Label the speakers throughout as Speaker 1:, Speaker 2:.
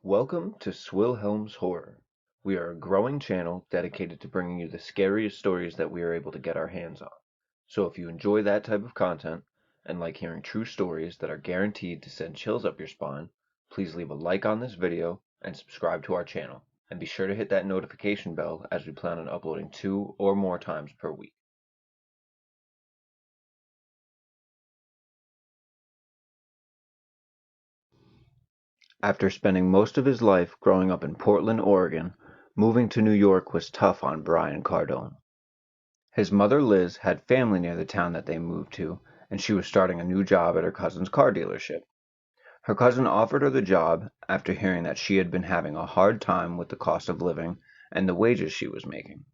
Speaker 1: Welcome to Swill Helms Horror. We are a growing channel dedicated to bringing you the scariest stories that we are able to get our hands on. So if you enjoy that type of content and like hearing true stories that are guaranteed to send chills up your spine, please leave a like on this video and subscribe to our channel. And be sure to hit that notification bell as we plan on uploading 2 or more times per week. After spending most of his life growing up in Portland, Oregon, moving to New York was tough on Brian Cardone. His mother Liz had family near the town that they moved to, and she was starting a new job at her cousin's car dealership. Her cousin offered her the job after hearing that she had been having a hard time with the cost of living and the wages she was making.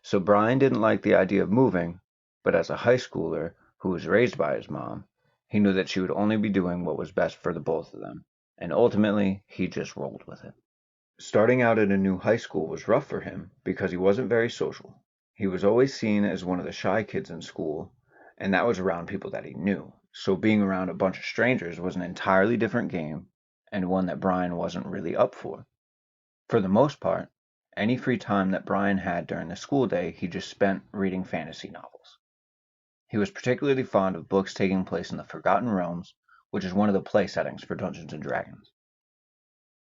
Speaker 1: So Brian didn't like the idea of moving, but as a high schooler who was raised by his mom, he knew that she would only be doing what was best for the both of them, and ultimately he just rolled with it. Starting out at a new high school was rough for him because he wasn't very social. He was always seen as one of the shy kids in school, and that was around people that he knew. So being around a bunch of strangers was an entirely different game, and one that Brian wasn't really up for. For the most part, any free time that Brian had during the school day he just spent reading fantasy novels. He was particularly fond of books taking place in the Forgotten Realms, which is one of the play settings for Dungeons and Dragons.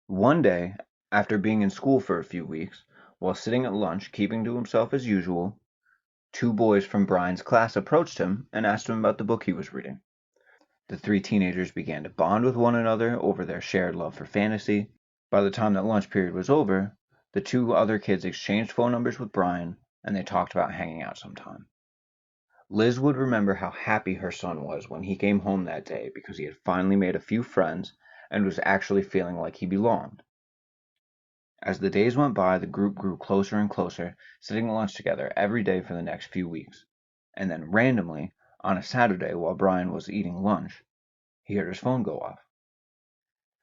Speaker 1: One day, after being in school for a few weeks, while sitting at lunch keeping to himself as usual, two boys from Brian's class approached him and asked him about the book he was reading. The three teenagers began to bond with one another over their shared love for fantasy. By the time that lunch period was over, the two other kids exchanged phone numbers with Brian, and they talked about hanging out sometime. Liz would remember how happy her son was when he came home that day because he had finally made a few friends and was actually feeling like he belonged. As the days went by, the group grew closer and closer, sitting at lunch together every day for the next few weeks. And then randomly, on a Saturday while Brian was eating lunch, he heard his phone go off.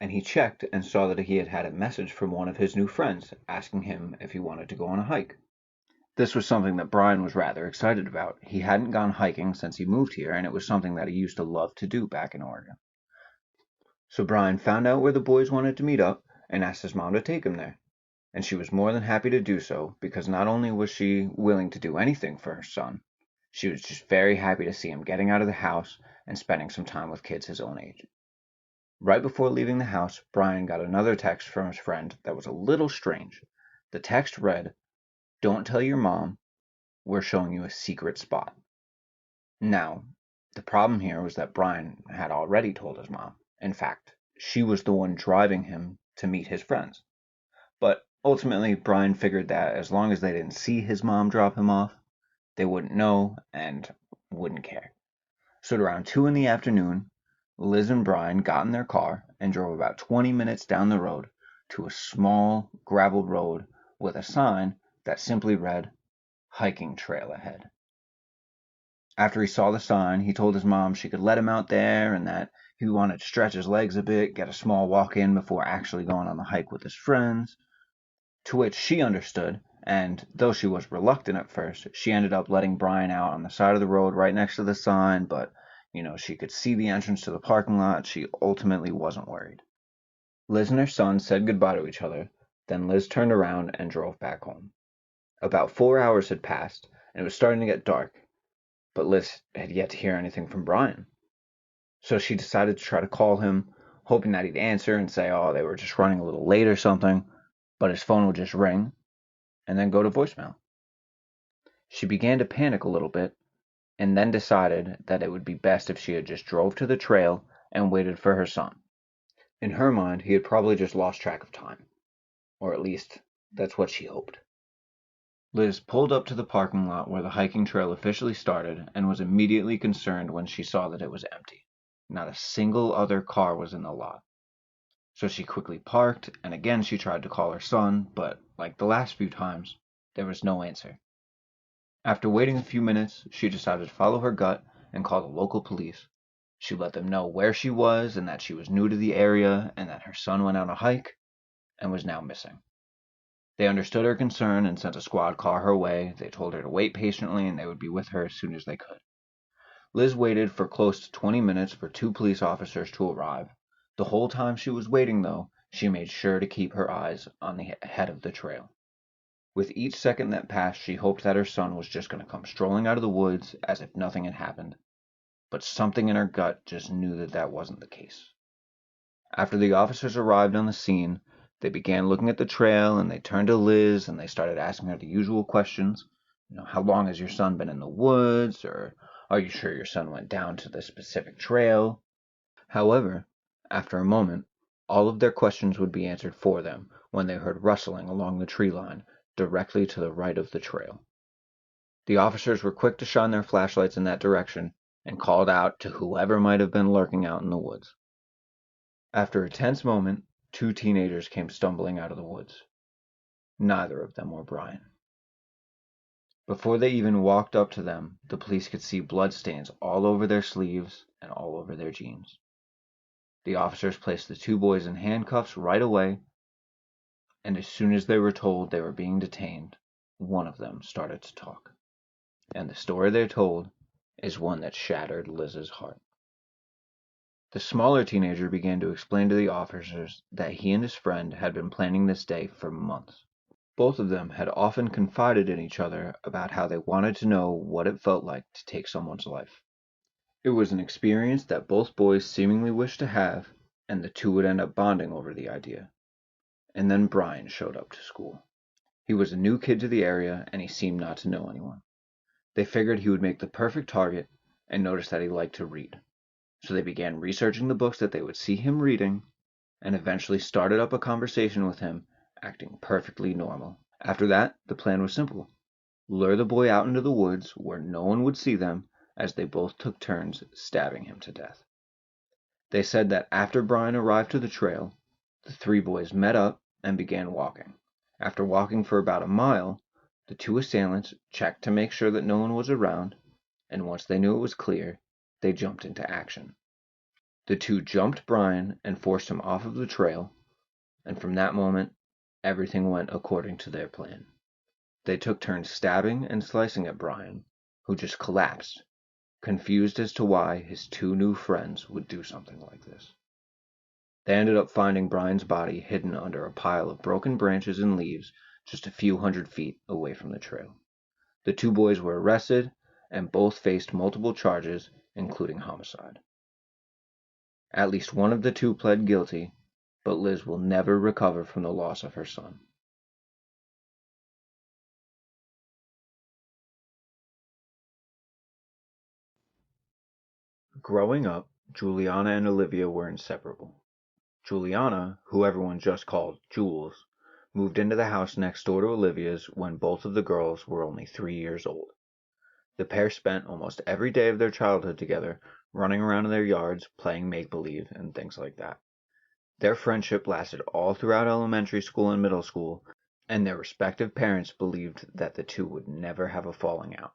Speaker 1: And he checked and saw that he had had a message from one of his new friends asking him if he wanted to go on a hike. This was something that Brian was rather excited about. He hadn't gone hiking since he moved here, and it was something that he used to love to do back in Oregon. So Brian found out where the boys wanted to meet up and asked his mom to take him there. And she was more than happy to do so because not only was she willing to do anything for her son, she was just very happy to see him getting out of the house and spending some time with kids his own age. Right before leaving the house, Brian got another text from his friend that was a little strange. The text read, "Don't tell your mom, we're showing you a secret spot." Now, the problem here was that Brian had already told his mom. In fact, she was the one driving him to meet his friends. But ultimately, Brian figured that as long as they didn't see his mom drop him off, they wouldn't know and wouldn't care. So at around 2 in the afternoon, Liz and Brian got in their car and drove about 20 minutes down the road to a small graveled road with a sign that simply read, "Hiking trail ahead." After he saw the sign, he told his mom she could let him out there and that he wanted to stretch his legs a bit, get a small walk in before actually going on the hike with his friends. To which she understood, and though she was reluctant at first, she ended up letting Brian out on the side of the road right next to the sign, but, she could see the entrance to the parking lot. She ultimately wasn't worried. Liz and her son said goodbye to each other, then Liz turned around and drove back home. About 4 hours had passed, and it was starting to get dark, but Liz had yet to hear anything from Brian. So she decided to try to call him, hoping that he'd answer and say, oh, they were just running a little late or something, but his phone would just ring and then go to voicemail. She began to panic a little bit, and then decided that it would be best if she had just drove to the trail and waited for her son. In her mind, he had probably just lost track of time. Or at least, that's what she hoped. Liz pulled up to the parking lot where the hiking trail officially started and was immediately concerned when she saw that it was empty. Not a single other car was in the lot. So she quickly parked, and again she tried to call her son, but like the last few times, there was no answer. After waiting a few minutes, she decided to follow her gut and call the local police. She let them know where she was and that she was new to the area and that her son went on a hike and was now missing. They understood her concern and sent a squad car her way. They told her to wait patiently and they would be with her as soon as they could. Liz waited for close to 20 minutes for two police officers to arrive. The whole time she was waiting, though, she made sure to keep her eyes on the head of the trail. With each second that passed, she hoped that her son was just going to come strolling out of the woods as if nothing had happened. But something in her gut just knew that that wasn't the case. After the officers arrived on the scene, they began looking at the trail and they turned to Liz and they started asking her the usual questions. How long has your son been in the woods? Or are you sure your son went down to the specific trail? However, after a moment, all of their questions would be answered for them when they heard rustling along the tree line directly to the right of the trail. The officers were quick to shine their flashlights in that direction and called out to whoever might have been lurking out in the woods. After a tense moment, two teenagers came stumbling out of the woods. Neither of them were Brian. Before they even walked up to them, the police could see bloodstains all over their sleeves and all over their jeans. The officers placed the two boys in handcuffs right away, and as soon as they were told they were being detained, one of them started to talk. And the story they told is one that shattered Liz's heart. The smaller teenager began to explain to the officers that he and his friend had been planning this day for months. Both of them had often confided in each other about how they wanted to know what it felt like to take someone's life. It was an experience that both boys seemingly wished to have, and the two would end up bonding over the idea. And then Brian showed up to school. He was a new kid to the area, and he seemed not to know anyone. They figured he would make the perfect target, and noticed that he liked to read. So they began researching the books that they would see him reading, and eventually started up a conversation with him, acting perfectly normal. After that, the plan was simple. Lure the boy out into the woods where no one would see them, as they both took turns stabbing him to death. They said that after Brian arrived to the trail, the three boys met up and began walking. After walking for about a mile, the two assailants checked to make sure that no one was around, and once they knew it was clear, they jumped into action. The two jumped Brian and forced him off of the trail, and from that moment, everything went according to their plan. They took turns stabbing and slicing at Brian, who just collapsed, confused as to why his two new friends would do something like this. They ended up finding Brian's body hidden under a pile of broken branches and leaves just a few hundred feet away from the trail. The two boys were arrested, and both faced multiple charges, including homicide. At least one of the two pled guilty, but Liz will never recover from the loss of her son. Growing up, Juliana and Olivia were inseparable. Juliana, who everyone just called Jules, moved into the house next door to Olivia's when both of the girls were only 3 years old. The pair spent almost every day of their childhood together, running around in their yards, playing make-believe, and things like that. Their friendship lasted all throughout elementary school and middle school, and their respective parents believed that the two would never have a falling out.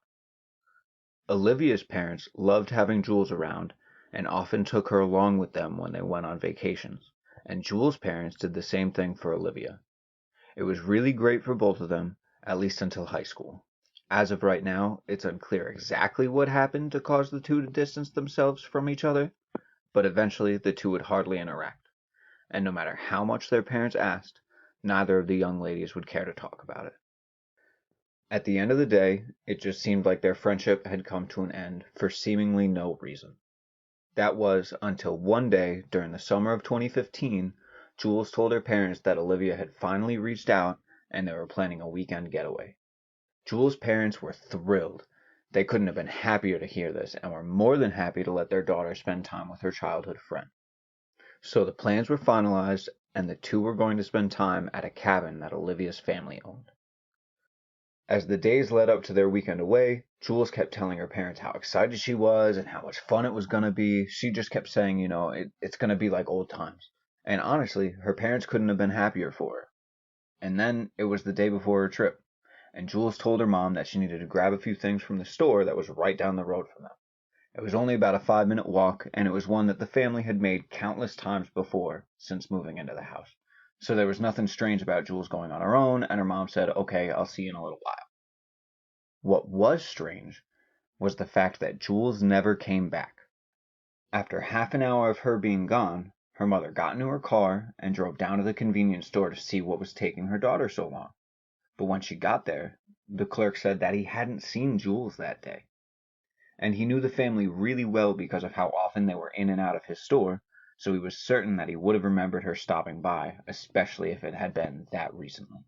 Speaker 1: Olivia's parents loved having Jules around and often took her along with them when they went on vacations, and Jules' parents did the same thing for Olivia. It was really great for both of them, at least until high school. As of right now, it's unclear exactly what happened to cause the two to distance themselves from each other, but eventually the two would hardly interact, and no matter how much their parents asked, neither of the young ladies would care to talk about it. At the end of the day, it just seemed like their friendship had come to an end for seemingly no reason. That was until one day during the summer of 2015, Jules told her parents that Olivia had finally reached out and they were planning a weekend getaway. Jules' parents were thrilled. They couldn't have been happier to hear this and were more than happy to let their daughter spend time with her childhood friend. So the plans were finalized and the two were going to spend time at a cabin that Olivia's family owned. As the days led up to their weekend away, Jules kept telling her parents how excited she was and how much fun it was going to be. She just kept saying, it's going to be like old times. And honestly, her parents couldn't have been happier for her. And then it was the day before her trip, and Jules told her mom that she needed to grab a few things from the store that was right down the road from them. It was only about a 5-minute walk, and it was one that the family had made countless times before since moving into the house. So there was nothing strange about Jules going on her own, and her mom said, "Okay, I'll see you in a little while." What was strange was the fact that Jules never came back. After half an hour of her being gone, Her mother got into her car and drove down to the convenience store to see what was taking her daughter so long. But when she got there, the clerk said that he hadn't seen Jules that day. And he knew the family really well because of how often they were in and out of his store, so he was certain that he would have remembered her stopping by, especially if it had been that recently.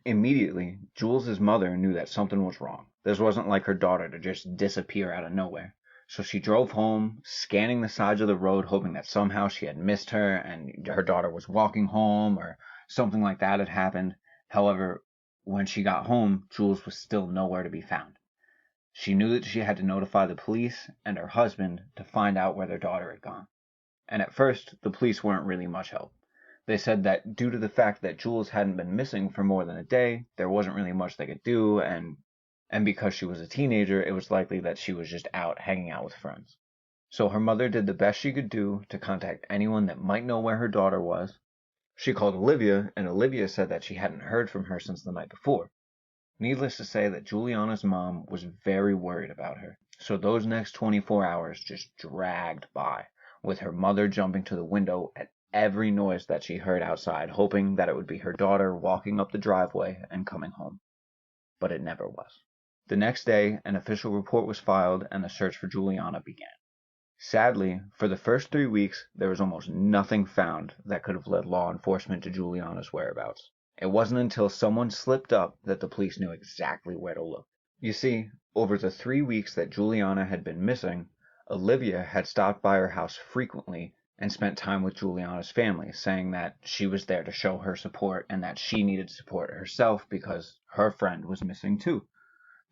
Speaker 1: Immediately, Jules's mother knew that something was wrong. This wasn't like her daughter to just disappear out of nowhere. So she drove home, scanning the sides of the road, hoping that somehow she had missed her and her daughter was walking home or something like that had happened. However, when she got home, Jules was still nowhere to be found. She knew that she had to notify the police and her husband to find out where their daughter had gone. And at first, the police weren't really much help. They said that due to the fact that Jules hadn't been missing for more than a day, there wasn't really much they could do, and because she was a teenager, it was likely that she was just out hanging out with friends. So her mother did the best she could do to contact anyone that might know where her daughter was. She called Olivia, and Olivia said that she hadn't heard from her since the night before. Needless to say that Juliana's mom was very worried about her. So those next 24 hours just dragged by, with her mother jumping to the window at every noise that she heard outside, hoping that it would be her daughter walking up the driveway and coming home. But it never was. The next day, an official report was filed and the search for Juliana began. Sadly, for the first 3 weeks, there was almost nothing found that could have led law enforcement to Juliana's whereabouts. It wasn't until someone slipped up that the police knew exactly where to look. You see, over the 3 weeks that Juliana had been missing, Olivia had stopped by her house frequently and spent time with Juliana's family, saying that she was there to show her support and that she needed support herself because her friend was missing too.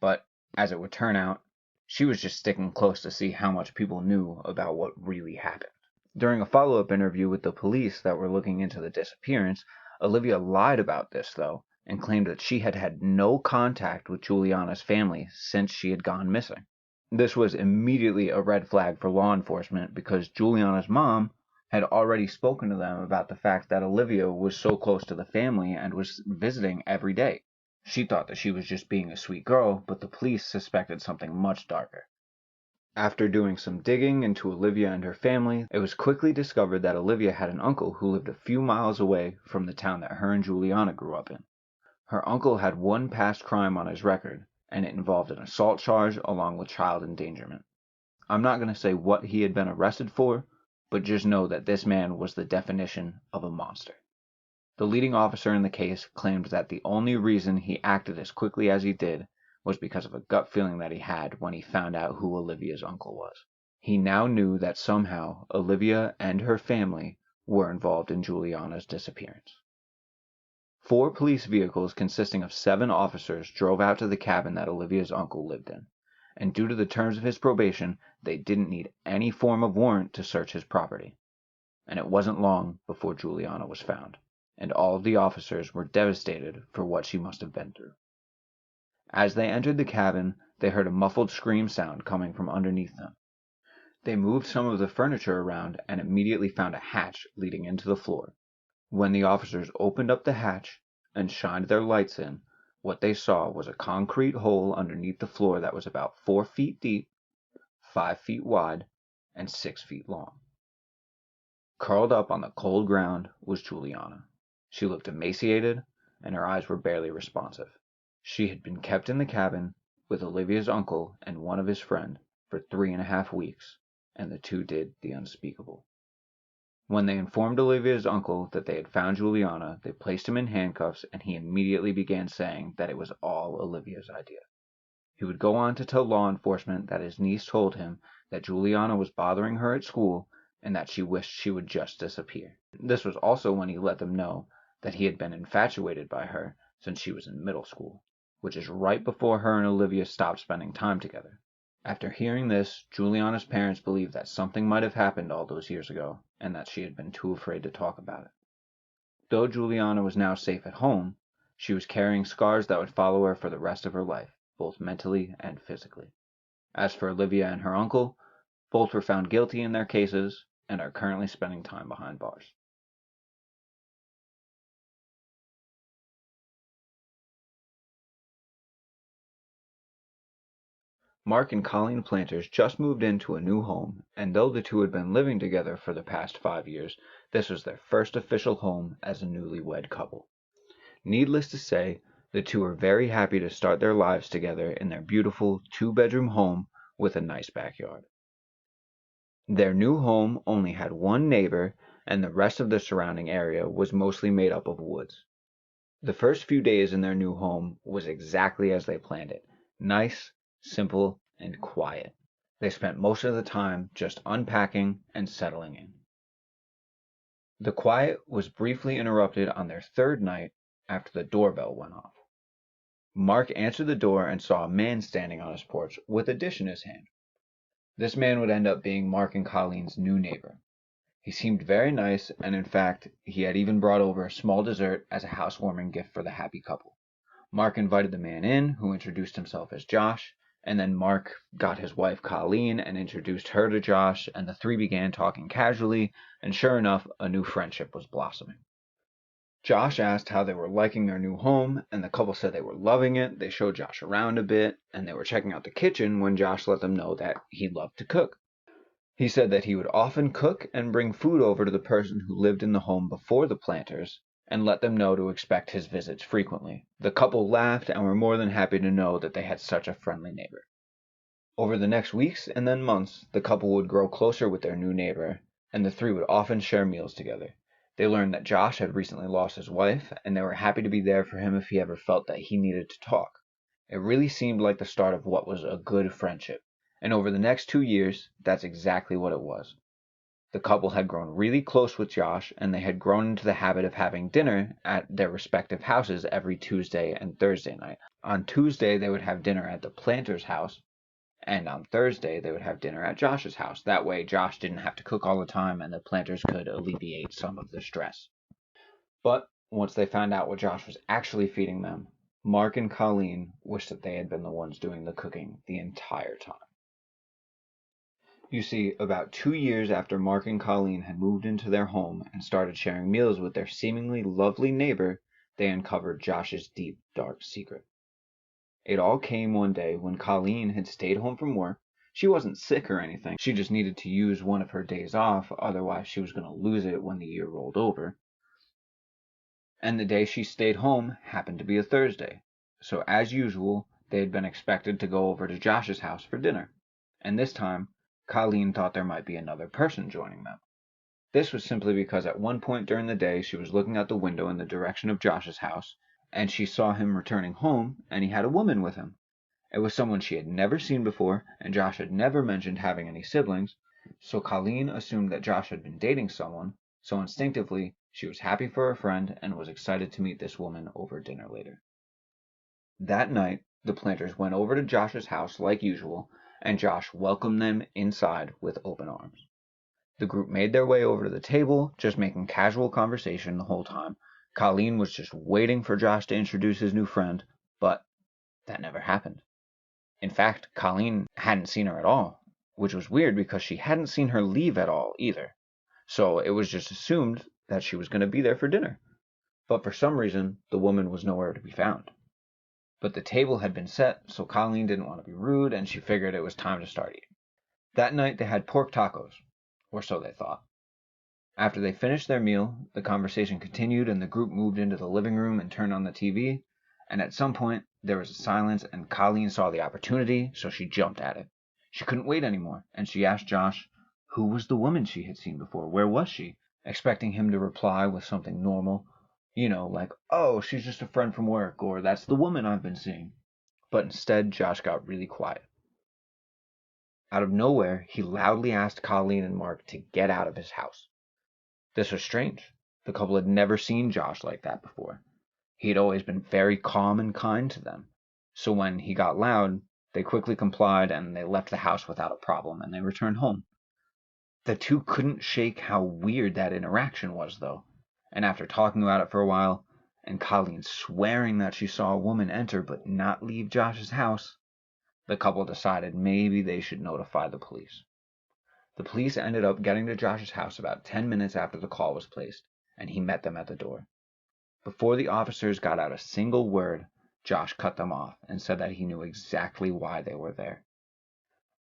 Speaker 1: But, as it would turn out, she was just sticking close to see how much people knew about what really happened. During a follow-up interview with the police that were looking into the disappearance, Olivia lied about this, though, and claimed that she had had no contact with Juliana's family since she had gone missing. This was immediately a red flag for law enforcement because Juliana's mom had already spoken to them about the fact that Olivia was so close to the family and was visiting every day. She thought that she was just being a sweet girl, but the police suspected something much darker. After doing some digging into Olivia and her family, it was quickly discovered that Olivia had an uncle who lived a few miles away from the town that her and Juliana grew up in. Her uncle had one past crime on his record, and it involved an assault charge along with child endangerment. I'm not going to say what he had been arrested for, but just know that this man was the definition of a monster. The leading officer in the case claimed that the only reason he acted as quickly as he did was because of a gut feeling that he had when he found out who Olivia's uncle was. He now knew that somehow Olivia and her family were involved in Juliana's disappearance. 4 police vehicles consisting of 7 officers drove out to the cabin that Olivia's uncle lived in, and due to the terms of his probation, they didn't need any form of warrant to search his property. And it wasn't long before Juliana was found, and all of the officers were devastated for what she must have been through. As they entered the cabin, they heard a muffled scream sound coming from underneath them. They moved some of the furniture around and immediately found a hatch leading into the floor. When the officers opened up the hatch and shined their lights in, what they saw was a concrete hole underneath the floor that was about 4 feet deep, 5 feet wide, and 6 feet long. Curled up on the cold ground was Juliana. She looked emaciated, and her eyes were barely responsive. She had been kept in the cabin with Olivia's uncle and one of his friends for 3.5 weeks, and the two did the unspeakable. When they informed Olivia's uncle that they had found Juliana, they placed him in handcuffs, and he immediately began saying that it was all Olivia's idea. He would go on to tell law enforcement that his niece told him that Juliana was bothering her at school and that she wished she would just disappear. This was also when he let them know that he had been infatuated by her since she was in middle school, which is right before her and Olivia stopped spending time together. After hearing this, Juliana's parents believed that something might have happened all those years ago, and that she had been too afraid to talk about it. Though Juliana was now safe at home, she was carrying scars that would follow her for the rest of her life, both mentally and physically. As for Olivia and her uncle, both were found guilty in their cases and are currently spending time behind bars. Mark and Colleen Planters just moved into a new home, and though the two had been living together for the past 5 years, this was their first official home as a newlywed couple. Needless to say, the two were very happy to start their lives together in their beautiful two-bedroom home with a nice backyard. Their new home only had one neighbor, and the rest of the surrounding area was mostly made up of woods. The first few days in their new home was exactly as they planned it. Nice, simple, and quiet. They spent most of the time just unpacking and settling in. The quiet was briefly interrupted on their third night after the doorbell went off. Mark answered the door and saw a man standing on his porch with a dish in his hand. This man would end up being Mark and Colleen's new neighbor. He seemed very nice, and in fact, he had even brought over a small dessert as a housewarming gift for the happy couple. Mark invited the man in, who introduced himself as Josh, and then Mark got his wife Colleen and introduced her to Josh, and the three began talking casually, and sure enough, a new friendship was blossoming. Josh asked how they were liking their new home, and the couple said they were loving it. They showed Josh around a bit, and they were checking out the kitchen when Josh let them know that he loved to cook. He said that he would often cook and bring food over to the person who lived in the home before the Planters, and let them know to expect his visits frequently. The couple laughed and were more than happy to know that they had such a friendly neighbor. Over the next weeks and then months, the couple would grow closer with their new neighbor, and the three would often share meals together. They learned that Josh had recently lost his wife, and they were happy to be there for him if he ever felt that he needed to talk. It really seemed like the start of what was a good friendship. And over the next 2 years, that's exactly what it was. The couple had grown really close with Josh, and they had grown into the habit of having dinner at their respective houses every Tuesday and Thursday night. On Tuesday, they would have dinner at the Planter's house, and on Thursday, they would have dinner at Josh's house. That way, Josh didn't have to cook all the time, and the Planters could alleviate some of the stress. But once they found out what Josh was actually feeding them, Mark and Colleen wished that they had been the ones doing the cooking the entire time. You see, about 2 years after Mark and Colleen had moved into their home and started sharing meals with their seemingly lovely neighbor, they uncovered Josh's deep, dark secret. It all came one day when Colleen had stayed home from work. She wasn't sick or anything. She just needed to use one of her days off, otherwise she was going to lose it when the year rolled over. And the day she stayed home happened to be a Thursday. So as usual, they had been expected to go over to Josh's house for dinner. And this time, Colleen thought there might be another person joining them. This was simply because at one point during the day she was looking out the window in the direction of Josh's house, and she saw him returning home, and he had a woman with him. It was someone she had never seen before, and Josh had never mentioned having any siblings, so Colleen assumed that Josh had been dating someone, so instinctively she was happy for her friend and was excited to meet this woman over dinner later. That night, the Planters went over to Josh's house like usual, and Josh welcomed them inside with open arms. The group made their way over to the table, just making casual conversation the whole time. Colleen was just waiting for Josh to introduce his new friend, but that never happened. In fact, Colleen hadn't seen her at all, which was weird because she hadn't seen her leave at all either. So it was just assumed that she was going to be there for dinner. But for some reason, the woman was nowhere to be found. But the table had been set, so Colleen didn't want to be rude, and she figured it was time to start eating. That night they had pork tacos, or so they thought. After they finished their meal, the conversation continued and the group moved into the living room and turned on the TV, and at some point there was a silence and Colleen saw the opportunity, so she jumped at it. She couldn't wait anymore, and she asked Josh who was the woman she had seen before, where was she, expecting him to reply with something normal, like, oh, she's just a friend from work, or that's the woman I've been seeing. But instead, Josh got really quiet. Out of nowhere, he loudly asked Colleen and Mark to get out of his house. This was strange. The couple had never seen Josh like that before. He had always been very calm and kind to them. So when he got loud, they quickly complied and they left the house without a problem and they returned home. The two couldn't shake how weird that interaction was, though. And after talking about it for a while, and Colleen swearing that she saw a woman enter but not leave Josh's house, the couple decided maybe they should notify the police. The police ended up getting to Josh's house about 10 minutes after the call was placed, and he met them at the door. Before the officers got out a single word, Josh cut them off and said that he knew exactly why they were there.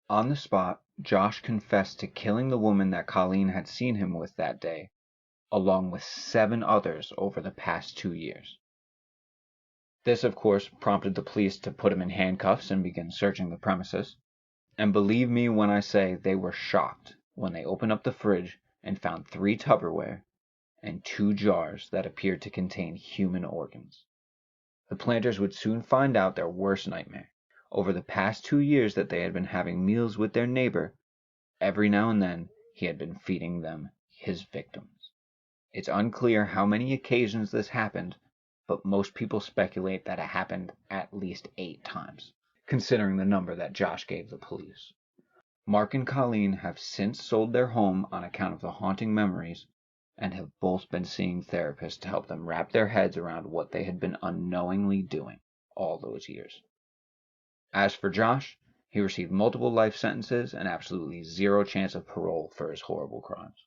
Speaker 1: On the spot, Josh confessed to killing the woman that Colleen had seen him with that day, along with 7 others over the past 2 years. This, of course, prompted the police to put him in handcuffs and begin searching the premises. And believe me when I say they were shocked when they opened up the fridge and found 3 Tupperware and 2 jars that appeared to contain human organs. The planters would soon find out their worst nightmare. Over the past 2 years that they had been having meals with their neighbor, every now and then he had been feeding them his victims. It's unclear how many occasions this happened, but most people speculate that it happened at least 8 times, considering the number that Josh gave the police. Mark and Colleen have since sold their home on account of the haunting memories and have both been seeing therapists to help them wrap their heads around what they had been unknowingly doing all those years. As for Josh, he received multiple life sentences and absolutely 0 chance of parole for his horrible crimes.